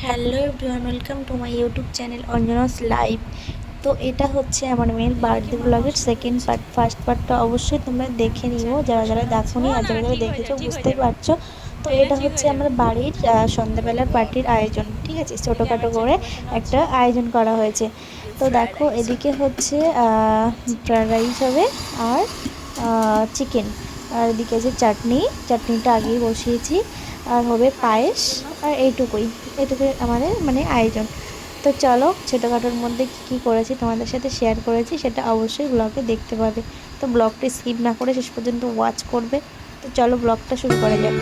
Hello everyone, welcome to my YouTube channel Anjana's live. তো এটা হচ্ছে আমার মেয়ের বার্থডে ব্লগের সেকেন্ড পার্ট। ফার্স্ট পার্টটা অবশ্যই তোমরা দেখে নিও, যারা যারা দেখোনি, আর যারা যারা দেখেছো বুঝতেই পারছো। তো এটা হচ্ছে আমার বাড়ির সন্ধ্যাবেলার পার্টির আয়োজন, ঠিক আছে, ছোটোখাটো করে একটা আয়োজন করা হয়েছে। তো দেখো, এদিকে হচ্ছে ফ্রায়েড রাইস হবে আর চিকেন, আর এদিকে আছে চাটনিটা আগেই বসিয়েছি, আর হবে পায়েস, আর এইটুকুই আমাদের মানে আয়োজন। তো চলো, ছোটোখাটোর মধ্যে কী করেছি তোমাদের সাথে শেয়ার করেছি সেটা অবশ্যই ব্লগে দেখতে পাবে। তো ব্লগটা স্কিপ না করে শেষ পর্যন্ত ওয়াচ করবে। তো চলো ব্লগটা শুরু করা যাক।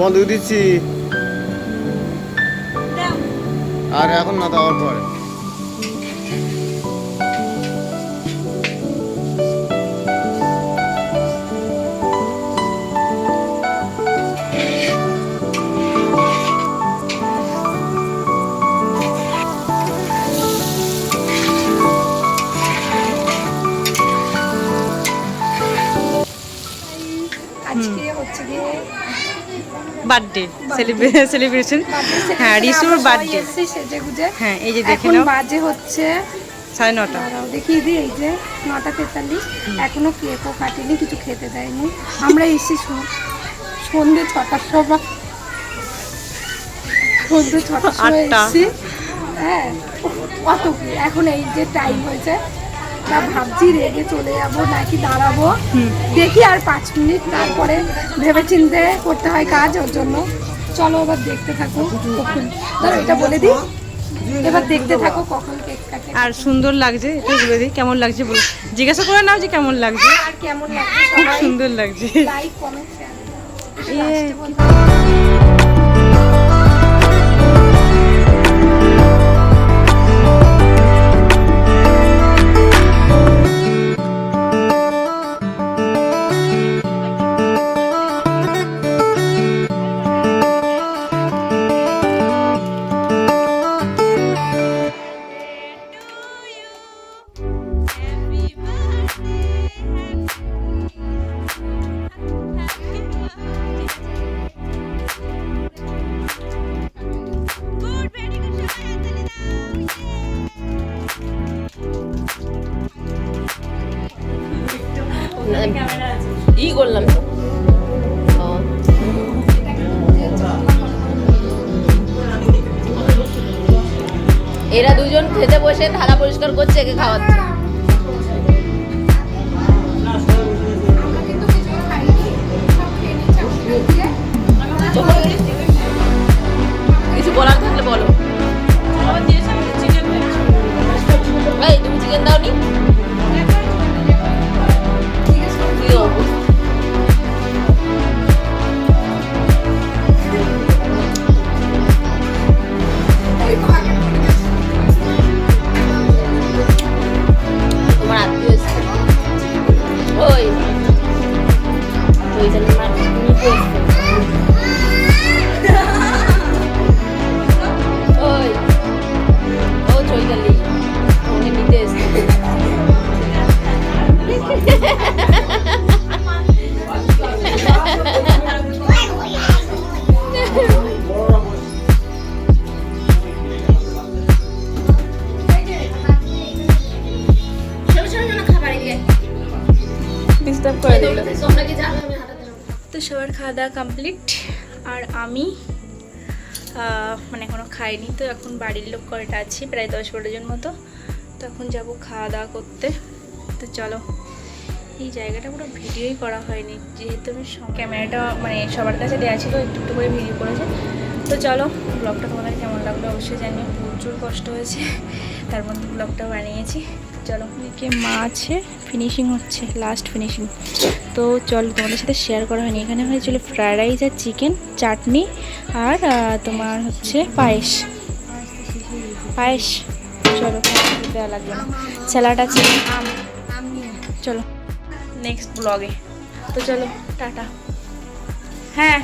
বন্ধ দিচ্ছি, আর এখন না দেওয়ার পরে আজকে হচ্ছে গিয়ে বার্থডে সেলিব্রেশন। হ্যাঁ, রিসুর বার্থডে। সেজে গুজে হ্যাঁ, এই যে দেখে এখন নাও, বাজে হচ্ছে 9:30। দাঁড়াও দেখিয়ে দিই, এই যে 9:43। এখনো কেকও কাটেনি, কিছু খেতে দেয়নি। আমরা এসেছি সন্ধ্যে 6টার সময়, এসেছি। হ্যাঁ, কত কি এখন এই যে টাইম হয়েছে, তা ভাবছি রেগে চলে যাবো নাকি দাঁড়াবো, দেখি আর 5 মিনিট, তারপরে ভেবে চিন্তে করতে হয় কাজ, ওর জন্য। চলো এবার দেখতে থাকো কখন, ধরো এটা বলে দিই, এবার দেখতে থাকো কখন কেক কাটে। আর সুন্দর লাগছে, একটু বলে দিই কেমন লাগছে, বলো, জিজ্ঞাসা করে নাও যে কেমন লাগছে। আর কেমন লাগছে, খুব সুন্দর লাগছে। Like comment share. ই করলাম তো। এরা দুজন খেতে বসে থালা পরিষ্কার করছে, একে খাওয়াচ্ছে। আমরা কিন্তু কিছুই খাইনি, সব খেয়ে নিচ্ছে হোটেল থেকে। কিছু বলার থাকলে বলো। এই তুমি চিকেন দাওনি? কি অবস্থা? তোমার আত্মীয় এসছে। ওই ওইখানে মার নিতে এসছে। ওই ও চৈতালি ওকে নিতে এসছে। ডিস্টার্ব করে দিল। তোমরা কি জানো আমি হাঁটাতে যাবো? তো সবার খাওয়া দাওয়া কমপ্লিট, আর আমি মানে এখনও খাইনি। তো এখন বাড়ির লোক কয়টা আছি, প্রায় 10-12 জন মতো। তো এখন যাবো খাওয়া দাওয়া করতে। তো চলো, এই জায়গাটা পুরো ভিডিওই করা হয়নি, যেহেতু আমি ক্যামেরাটা মানে সবার কাছে দেওয়া ছিল, একটু একটু করে ভিডিও করেছে। তো চলো, ব্লগটা তোমাদের কেমন লাগলো অবশ্যই জানিও। প্রচুর কষ্ট হয়েছে, তার মধ্যে ব্লগটা বানিয়েছি। চলো, এদিকে মা আছে, ফিনিশিং হচ্ছে, লাস্ট ফিনিশিং। তো চলো, তোমাদের সাথে শেয়ার করা হয়নি। এখানে হয়েছিল ফ্রায়েড রাইস আর চিকেন, চাটনি, আর তোমার হচ্ছে পায়েস। চলো, দেওয়া লাগবে না, স্যালাড আছে। চলো নেক্সট ব্লগে। তো চলো, টাটা। হ্যাঁ।